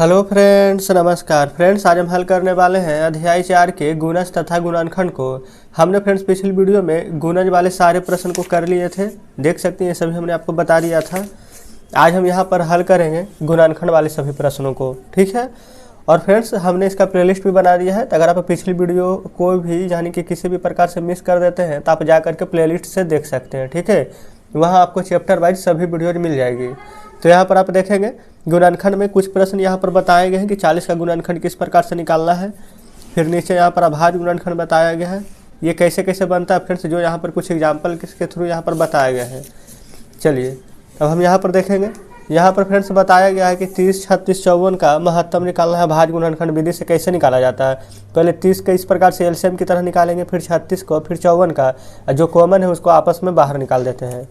Hello friends, नमस्कार friends. आज हम हल करने वाले हैं अध्याय 4 के गुणज तथा गुणनखंड को। हमने फ्रेंड्स पिछली वीडियो में गुणज वाले सारे प्रश्न को कर लिए थे, देख सकते हैं, सभी हमने आपको बता दिया था। आज हम यहाँ पर हल करेंगे गुणनखंड वाले सभी प्रश्नों को, ठीक है। और फ्रेंड्स हमने इसका प्लेलिस्ट भी बना दिया है, तो अगर आप पिछली वीडियो को भी यानी कि किसी भी प्रकार से मिस कर देते हैं तो आप जा करके प्लेलिस्ट से देख सकते हैं, ठीक है। वहाँ आपको चैप्टर वाइज सभी वीडियोज मिल जाएगी। तो यहाँ पर आप देखेंगे गुणनखंड में कुछ प्रश्न यहाँ पर बताए गए हैं कि 40 का गुणनखंड किस प्रकार से निकालना है। फिर नीचे यहाँ पर अभाज्य गुणनखंड बताया गया है, ये कैसे कैसे बनता है फ्रेंड्स, जो यहाँ पर कुछ एग्जाम्पल के थ्रू यहाँ पर बताया गया है। चलिए अब हम यहाँ पर देखेंगे, यहाँ पर फ्रेंड्स बताया गया है कि 30, 36, 54 का महत्तम निकालना है। भाज्य गुणनखंड विधि से कैसे निकाला जाता है। पहले 30 का इस प्रकार से एलसीएम की तरह निकालेंगे, फिर 36 को, फिर 54 का, जो कॉमन है उसको आपस में बाहर निकाल देते हैं।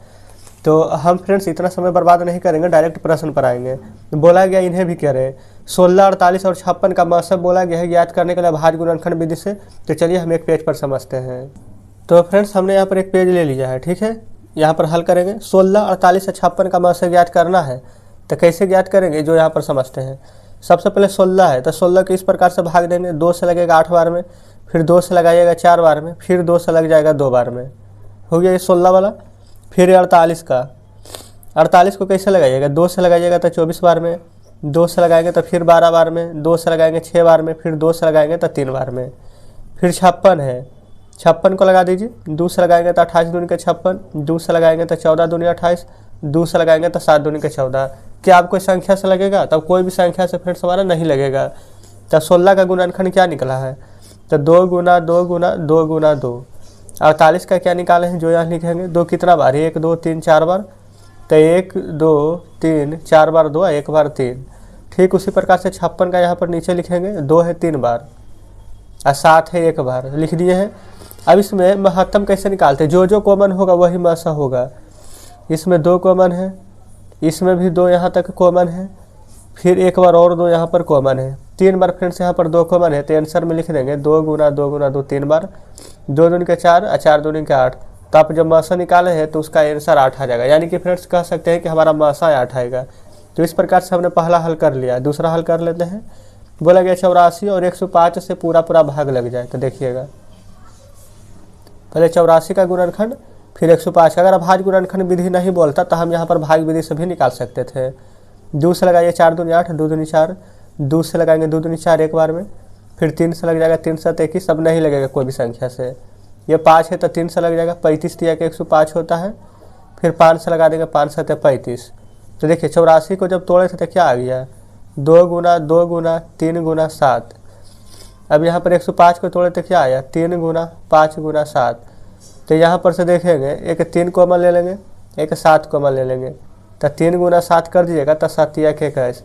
तो हम फ्रेंड्स इतना समय बर्बाद नहीं करेंगे, डायरेक्ट प्रश्न पर आएंगे। बोला गया इन्हें भी करें। 16, 48 और 56 का महत्तम बोला गया है ज्ञात करने के लिए भाज्य गुणनखंड विधि से। तो चलिए हम एक पेज पर समझते हैं। तो फ्रेंड्स हमने यहाँ पर एक पेज ले लिया है, ठीक है। यहाँ पर हल करेंगे। 16, 48 और 56 का महत्तम ज्ञात करना है, तो कैसे ज्ञात करेंगे जो यहाँ पर समझते हैं। सबसे पहले 16 है, तो 16 को इस प्रकार से भाग देंगे। 2 से लगेगा 8 बार में, फिर 2 से लगाइएगा 4 बार में, फिर 2 से लग जाएगा 2 बार में। हो गया ये 16 वाला। फिर 48 का, 48 को कैसे लगाइएगा। 2 से लगाइएगा तो 24 बार में, 2 से लगाएंगे तो फिर 12 बार में, 2 से लगाएंगे 6 बार में, फिर 2 से लगाएंगे तो 3 बार में। फिर 56 है, 56 को लगा दीजिए। 2 से लगाएंगे तो 28 दूनी के 56, 2 से लगाएंगे तो 14 दूनी 28, 2 से लगाएंगे तो 7 दूनी के 14। क्या आपको संख्या से लगेगा? तब कोई भी संख्या से फ्रेंड्स हमारा नहीं लगेगा। तब 16 का गुणनखंड क्या निकला है, तो 2 गुना 2 गुना 2 गुना 2। 48 का क्या निकाले हैं, जो यहाँ लिखेंगे। 2 कितना बार, 1 2 3 4 बार, तो 1 2 3 4 बार 2, 1 बार 3। ठीक उसी प्रकार से 56 का यहाँ पर नीचे लिखेंगे। 2 है 3 बार और 7 है 1 बार, लिख दिए हैं। अब इसमें महत्तम कैसे निकालते हैं, जो कॉमन होगा वही महत्तम होगा। इसमें 2 कॉमन है, इसमें भी 2 यहाँ तक कॉमन है, फिर 1 बार और 2 यहाँ पर कॉमन है। 3 बार फ्रेंड्स यहाँ पर 2 कॉमन है, तो आंसर में लिख देंगे 2 गुना 2 गुना 2 3 बार। 2 दूनी के 4 और 4 दूनी के 8। तो आप जब महत्तम निकाले हैं तो उसका आंसर 8 आ जाएगा, यानी कि फ्रेंड्स कह सकते हैं कि हमारा महत्तम 8 आएगा। तो इस प्रकार से हमने पहला हल कर लिया। दूसरा हल कर लेते हैं। बोला गया 84 और 105 से पूरा भाग लग जाए। तो देखिएगा पहले 84 का गुणनखंड, फिर 105 का। अगर भाज्य गुणनखंड विधि नहीं बोलता तो हम यहाँ पर भाज्य विधि से भी निकाल सकते थे। 2 से लगाइए 4 दूनी 8, 2 दूनी 4, 2 से लगाएंगे 2 दूनी 4 एक बार में, फिर 3 से लग जाएगा 3 7 21, सब नहीं लगेगा कोई भी संख्या से। ये 5 है तो 3 से लग जाएगा, 35 दिया के 105 होता है। फिर 5 से लगा देंगे, 5 7 35। तो देखिए 84 को जब तोड़े थे तो क्या आ गया, 2 गुना 2 गुना 3 गुना 7। अब यहाँ पर 105 को तोड़े तो क्या आया, 3 गुना 5 गुना 7। तो यहाँ पर से देखेंगे एक 3 कॉमन ले लेंगे, एक 7 कॉमन ले लेंगे, तो 3 गुना 7 कर दीजिएगा तो 7 के 21।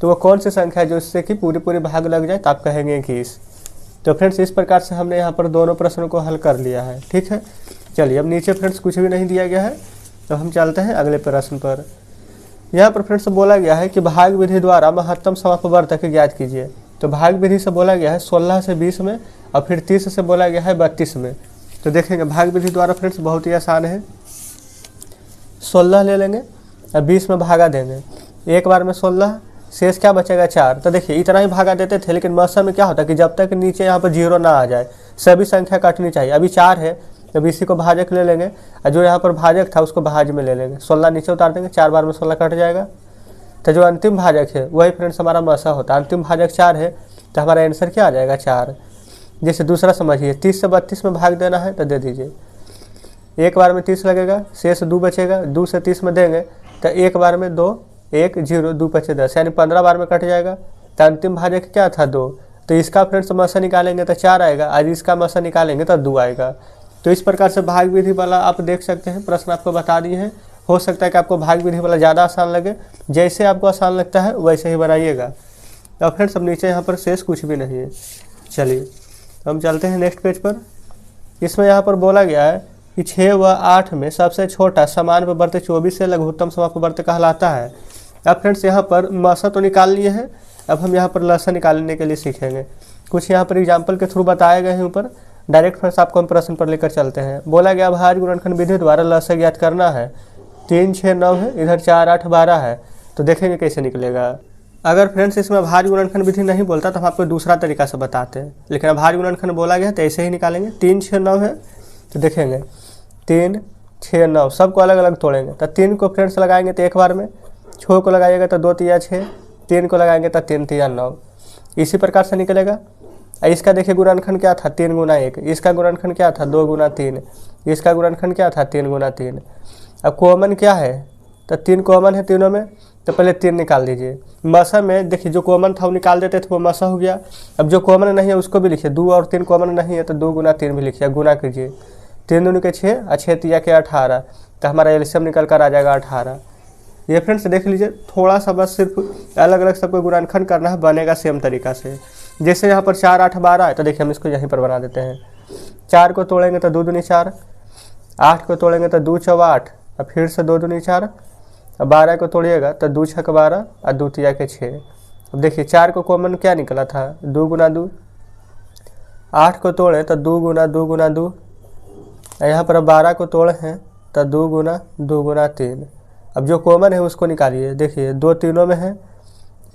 तो वो कौन सी संख्या है जो इससे कि पूरी भाग लग जाए, तो आप कहेंगे 21। तो फ्रेंड्स इस प्रकार से हमने यहाँ पर दोनों प्रश्नों को हल कर लिया है, ठीक है। चलिए अब नीचे फ्रेंड्स कुछ भी नहीं दिया गया है, तो हम चलते हैं अगले प्रश्न पर। यहाँ पर फ्रेंड्स बोला गया है कि भाग विधि द्वारा महत्तम समापवर्तक ज्ञात कीजिए। तो भाग विधि से बोला गया है 16 से 20 में, और फिर 30 से बोला गया है 32 में। तो देखेंगे भाग विधि द्वारा फ्रेंड्स बहुत ही आसान है। 16 ले लेंगे और 20 में भागा देंगे, एक बार में 16, शेष क्या बचेगा 4। तो देखिए इतना ही भागा देते थे, लेकिन महत्तम में क्या होता है कि जब तक नीचे यहाँ पर 0 ना आ जाए सभी संख्या काटनी चाहिए। अभी 4 है तो इसी को भाजक ले लेंगे, और जो यहाँ पर भाजक था उसको भाज्य में ले लेंगे। 16 नीचे उतार देंगे, 4 बार में 16 कट जाएगा। तो जो अंतिम भाजक है वही फ्रेंड्स हमारा महत्तम होता है। अंतिम भाजक 4 है तो हमारा आंसर क्या आ जाएगा 4। जैसे दूसरा समझिए, 30 से 32 में भाग देना है तो दे दीजिए। एक बार में 30 लगेगा, शेष 2 बचेगा। 2 से 30 में देंगे तो एक बार में 2 1 0 2 5 10, यानी 15 बार में कट जाएगा। तो अंतिम भाजक क्या था 2। तो इसका फ्रेंड्स महत्तम निकालेंगे तो 4 आएगा, और इसका महत्तम निकालेंगे तो 2 आएगा। तो इस प्रकार से भाग विधि वाला आप देख सकते हैं, प्रश्न आपको बता दिए हैं। हो सकता है कि आपको भाग विधि वाला ज़्यादा आसान लगे, जैसे आपको आसान लगता है वैसे ही बनाइएगा। तो फ्रेंड्स अब नीचे यहाँ पर शेष कुछ भी नहीं है। चलिए हम चलते हैं नेक्स्ट पेज पर। इसमें यहाँ पर बोला गया है कि 6 व 8 में सबसे छोटा समापवर्तक 24 से लघुत्तम समापवर्तक कहलाता है। अब फ्रेंड्स यहाँ पर महत्तम तो निकाल लिए हैं, अब हम यहाँ पर लसागु निकालने के लिए सीखेंगे। कुछ यहाँ पर एग्जाम्पल के थ्रू बताए गए हैं ऊपर। डायरेक्ट फ्रेंड्स आपको हम प्रश्न पर लेकर चलते हैं। बोला गया भाज्य गुणनखंड विधि द्वारा लसागु ज्ञात करना है। 3 6 9 है, इधर 4 8 12 है। तो देखेंगे कैसे निकलेगा। अगर फ्रेंड्स इसमें भाज्य गुणनखंड विधि नहीं बोलता तो हम आपको दूसरा तरीका से बताते हैं, लेकिन अब भाज्य गुणनखंड बोला गया तो ऐसे ही निकालेंगे। 3 6 9 है तो देखेंगे 3 6 9 सबको अलग अलग तोड़ेंगे। तो 3 को फ्रेंड्स लगाएंगे तो एक बार में, 6 को लगाइएगा तो 2 तिया 6, 3 को लगाएंगे तो 3 तिया 9, इसी प्रकार से निकलेगा। इसका देखिए गुणनखंड क्या था 3 गुना 1, इसका गुणनखंड क्या था 2 गुना 3, इसका गुणनखंड क्या था 3 गुना 3। अब कॉमन क्या है तो 3 कॉमन है तीनों में, तो पहले 3 निकाल दीजिए। मसा में देखिए जो कॉमन था वो निकाल देते थे, वो मसा हो गया। अब जो कॉमन नहीं है उसको भी लिखिए, 2 और 3 कॉमन नहीं है तो 2 गुना 3 भी लिखिए, गुना कीजिए। 3 दूनी के 6 और 6 तिया के 18, तो हमारा एलसीएम निकल कर आ जाएगा 18। ये फ्रेंड्स देख लीजिए, थोड़ा सा बस सिर्फ अलग अलग सबको गुणनखंड करना है, बनेगा सेम तरीका से। जैसे यहाँ पर 4 8 12 है तो देखिए हम इसको यहीं पर बना देते हैं। 4 को तोड़ेंगे तो 2 दूनी 4, 8 को तोड़ेंगे तो 2 चौवा 8, और फिर से 2 दूनी 4, और 12 को तोड़िएगा तो 2 छक 12 और 2 तिया के 6। अब देखिए 4 को कॉमन क्या निकला था 2 गुना 2, 8 को तोड़ें तो 2 गुना 2 गुना 2, यहाँ पर 12 को तोड़े हैं तो 2 गुना 3। अब जो कॉमन है उसको निकालिए, देखिए 2 तीनों में है,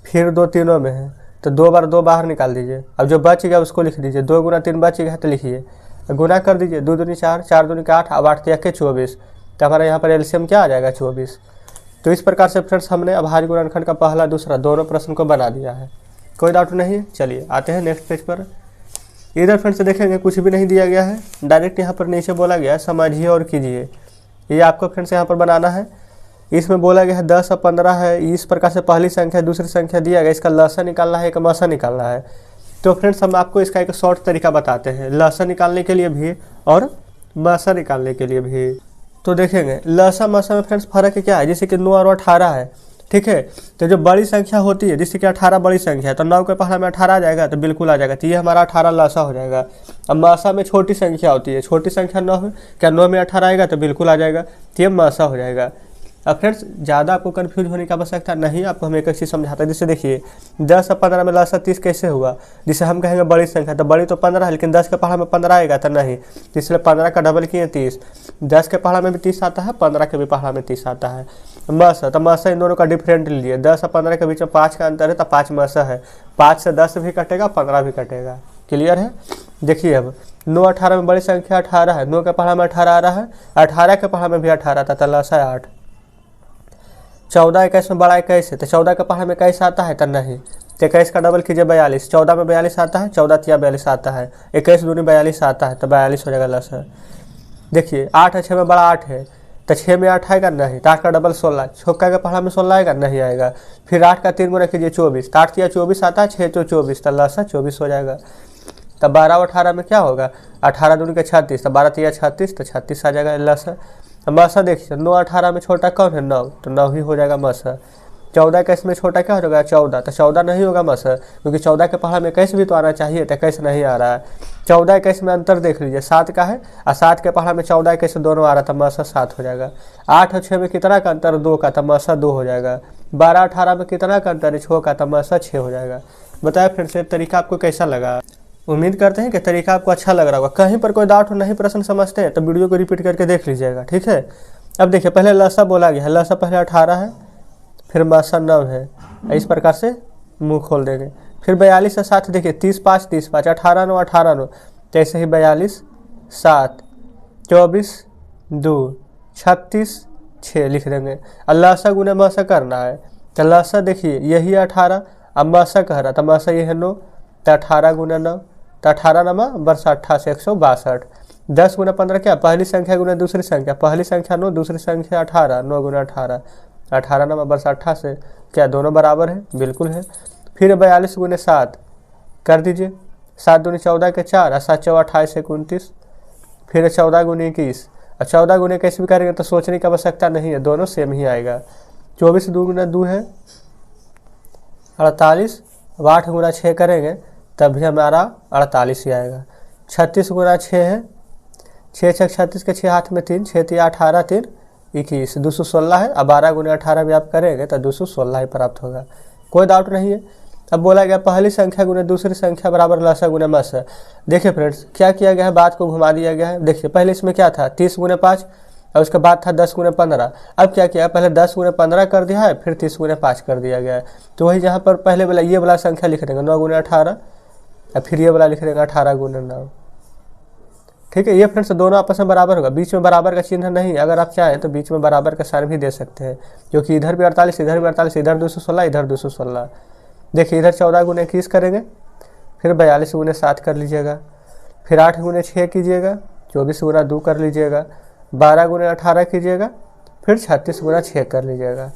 फिर 2 तीनों में है, तो 2 बार 2 बाहर निकाल दीजिए। अब जो बच गया उसको लिख दीजिए, 2 गुना 3 बच गया तो लिखिए, गुना कर दीजिए, 2 दूनी 4, 4 दूनी 8, अब 8 तिया के 24, तो हमारा यहाँ पर एलसीएम क्या आ जाएगा 24। तो इस प्रकार से फ्रेंड्स हमने अभाज्य गुणनखंड का पहला दूसरा दोनों प्रश्न को बना दिया है। कोई डाउट नहीं है। चलिए आते हैं नेक्स्ट पेज पर। इधर फ्रेंड्स देखेंगे कुछ भी नहीं दिया गया है, डायरेक्ट यहाँ पर नीचे बोला गया है समझिए और कीजिए। ये आपको फ्रेंड्स यहाँ पर बनाना है। इसमें बोला गया है 10 और 15 है, इस प्रकार से पहली संख्या दूसरी संख्या दिया गया, इसका लसा निकालना है, एक मसा निकालना है। तो फ्रेंड्स हम आपको इसका एक शॉर्ट तरीका बताते हैं, लसा निकालने के लिए भी और मसा निकालने के लिए भी। तो देखेंगे लसा मसा में फ्रेंड्स फर्क क्या है, जैसे कि 9 और 18 है, ठीक है। तो जो बड़ी संख्या होती है जैसे कि 18 बड़ी संख्या है तो 9 के पहाड़ा में 18 आ जाएगा तो बिल्कुल आ जाएगा, तो ये हमारा 18 लसा हो जाएगा। अब मासा में छोटी संख्या होती है, छोटी संख्या 9 है, क्या 9 में 18 आएगा तो बिल्कुल आ जाएगा, तो ये मासा हो जाएगा। अब फ्रेंड्स ज़्यादा आपको कन्फ्यूज होने की आवश्यकता नहीं, आपको हम एक चीज़ समझाते हैं। जैसे देखिए 10 और 15 में लसा 30 कैसे हुआ, जिसे हम कहेंगे बड़ी संख्या, तो बड़ी तो 15 है लेकिन 10 के पहाड़ा में 15 आएगा तो नहीं, तो इसलिए 15 का डबल किए 30। 10 के पहाड़ा में भी 30 आता है, 15 के भी पहाड़ा में 30 आता है। मसा, तो मसा इन दोनों का डिफरेंट लीजिए, 10 और 15 के बीच में 5 का अंतर है तो 5 मसा है, 5 से 10 भी कटेगा, 15 भी कटेगा। क्लियर है। देखिए अब 9 18 में बड़ी संख्या 18 है, 9 के पहाड़ा में 18 आ रहा है, 18 के पहाड़ा में भी 18 था तो लसा है 8। 14 21 में बड़ा 21 है तो 14 के पहाड़ में 21 आता है तो नहीं, तो 21 का डबल कीजिए 42, 14 में 42 आता है, 14 तिया 42 आता है, 21 दूनी 42 आता है तो 42 हो जाएगा लसा। देखिए 8 और 6 में बड़ा 8 है तो 6 में 8 आएगा नहीं, तो 8 का डबल 16, 6 के पहाड़ा में 16 आएगा नहीं आएगा, फिर 8 का 3 गुना कीजिए 24, 8 तिया 24 आता है, 6 तो 24 तो लसा 24 हो जाएगा। तब 12 और 18 में क्या होगा 18 दूनी के 36, तो 12 तिया 36 तो 36 आ जाएगा लसा। मसा देखिए 9 18 में छोटा कौन है 9, तो 9 ही हो जाएगा मसा। 14 21 में छोटा क्या हो जाएगा 14, तो 14 नहीं होगा मसा, क्योंकि 14 के पहाड़ में 21 भी तो आना चाहिए, तो 21 नहीं आ रहा है। 14 21 में अंतर देख लीजिए 7 का है, और 7 के पहाड़ में 14 21 दोनों आ रहा था, मसा 7 हो जाएगा। 8 और 6 में कितना का अंतर 2 का, तो मसा 2 हो जाएगा। 12 18 में कितना का अंतर है 6 का, तो मसा 6 हो जाएगा। बताया फ्रेंड्स ये तरीका आपको कैसा लगा। उम्मीद करते हैं कि तरीका आपको अच्छा लग रहा होगा। कहीं पर कोई डाउट हो नहीं प्रश्न समझते हैं तो वीडियो को रिपीट करके देख लीजिएगा, ठीक है। अब देखिए पहले लसा बोला गया है, लसा पहले 18 है, फिर मसा 9 है, इस प्रकार से मुंह खोल देंगे। फिर 42 से 7 देखिए 30 5 30 5, 18 9 18 9, तो ऐसे ही 42 7 24 2 36 6 लिख देंगे। और लसा गुने मसा करना है, तो लसा देखिए यही 18, अब मसा कह रहा था मसा ये है 9, तो 18 गुना 9, तो 18 9 वर्ष 88 162। 10 गुना 15 क्या पहली संख्या गुना दूसरी संख्या, पहली संख्या 9 दूसरी संख्या 18, 9 गुना 18, 18 9 वर्ष 88 क्या दोनों बराबर है, बिल्कुल है। फिर 42 गुने 7 कर दीजिए, 7 दूनी 14 के 4 और 7 चौवा 28 29, फिर 14 गुने 21, और 14 गुने 21 भी करेंगे तो सोचने की आवश्यकता नहीं है, दोनों सेम ही आएगा। 24 2 गुना 2 है 48, अब 8 गुना 6 करेंगे तब भी हमारा 48 ही आएगा। 36 गुना 6 है, 6 6 36 के 6 हाथ में 3, 6 3 18 3 21, 216 है। अब 12 गुना 18 भी आप करेंगे तो 216 ही प्राप्त होगा, कोई डाउट नहीं है। अब बोला गया पहली संख्या गुने दूसरी संख्या बराबर लसा गुने मसा। देखिए फ्रेंड्स क्या किया गया है, बात को घुमा दिया गया है। देखिए पहले इसमें क्या था 30 गुने 5, और उसके बाद था 10 गुणे 15। अब क्या किया, पहले 10 गुणे 15 कर दिया है, फिर 30 गुणे 5 कर दिया गया है। तो वही यहाँ पर पहले वाला ये वाला संख्या लिख देंगे 9 गुणे 18, और फिर ये वाला लिख देंगे 18 गुणे 9। ठीक है, ये फ्रेंड्स दोनों आपस में बराबर होगा, बीच में बराबर का चिन्ह नहीं। अगर आप चाहें तो बीच में बराबर का साइन भी दे सकते हैं, क्योंकि इधर भी 48, इधर भी 48, इधर 216, इधर 216। देखिए इधर 14 गुणे 21 करेंगे, फिर 42 गुणे 7 कर लीजिएगा, फिर 8 गुणे 6 कीजिएगा, 24 गुणा 2 कर लीजिएगा, 12 गुणे 18 कीजिएगा, फिर 36 गुणा 6 कर लीजिएगा।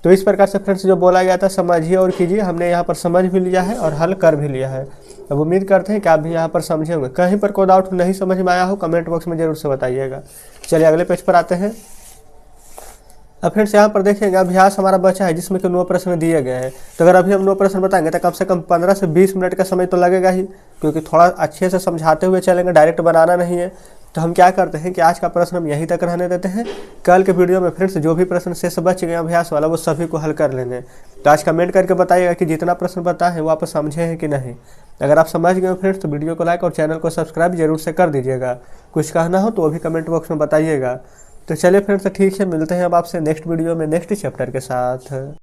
तो इस प्रकार से फ्रेंड्स जो बोला गया था समझिए और कीजिए, हमने यहाँ पर समझ भी लिया है और हल कर भी लिया है। अब उम्मीद करते हैं कि आप भी यहाँ पर समझे होंगे। कहीं पर कोई डाउट नहीं समझ में आया हो कमेंट बॉक्स में जरूर से बताइएगा। चलिए अगले पेज पर आते हैं। अब फ्रेंड्स यहाँ पर देखेंगे अभ्यास हमारा बचा है जिसमें कि 9 प्रश्न दिए गए हैं। तो अगर अभी हम 9 प्रश्न बताएंगे तो कम से कम 15 से 20 मिनट का समय तो लगेगा ही, क्योंकि थोड़ा अच्छे से समझाते हुए चलेंगे, डायरेक्ट बनाना नहीं है। तो हम क्या करते हैं कि आज का प्रश्न हम यहीं तक रहने देते हैं। कल के वीडियो में फ्रेंड्स जो भी प्रश्न शेष बच गए अभ्यास वाला वो सभी को हल कर लेंगे। तो आज कमेंट करके बताइएगा कि जितना प्रश्न बता है वो आप समझे हैं कि नहीं। अगर आप समझ गए फ्रेंड्स तो वीडियो को लाइक और चैनल को सब्सक्राइब जरूर से कर दीजिएगा। कुछ कहना हो तो वो भी कमेंट बॉक्स में बताइएगा। तो चलिए फ्रेंड्स ठीक है, मिलते हैं अब आपसे नेक्स्ट वीडियो में नेक्स्ट चैप्टर के साथ।